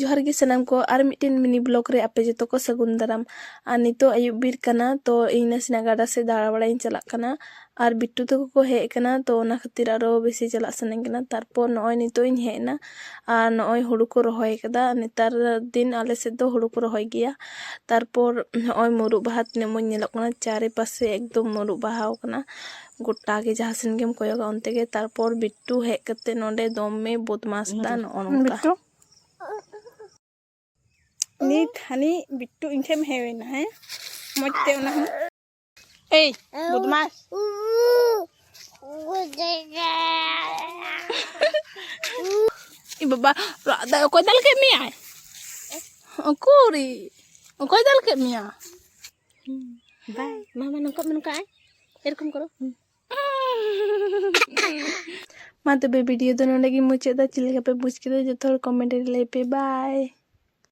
जोहार गे सनाम को are मिट्टेन mini blog रे आपे जतो को सगुन दाराम आर नितो आयुब बीर कना तो इन नासिना गाड़ा से दाड़ा बड़ा इन चला कना आर बिट्टू तको को हेज कना तो ओना खातिर आरो बेसी चला सने कना तारपर नय नितो इन हेजना आर नय हुड़ू को रहोय कदा नेतार दिन आले से दो हुड़ू को रहोय गिया तारपर नय मुरुग बाहा तिना मज नेलक कना चारे पासे एकदम मुरुग बाहा कना गोटा के जहाँ सेन गेम कोयोगा उनते के तारपर बिट्टू हेज कते नोडे दमे बदमाश दा नोनका नीट हनी बिट्टू इनठेम हेवेना है मजते उना हम ए बदमाश ई बाबा रादा ओको दल के मिया ओकोरी ओको दल के मिया बाय मामा नंका एरकम करो मा तबे वीडियो दो नोडे गी मुचादा चिलेका पे बुझ के जो थोड़ा कमेंट रे ले पे बाय।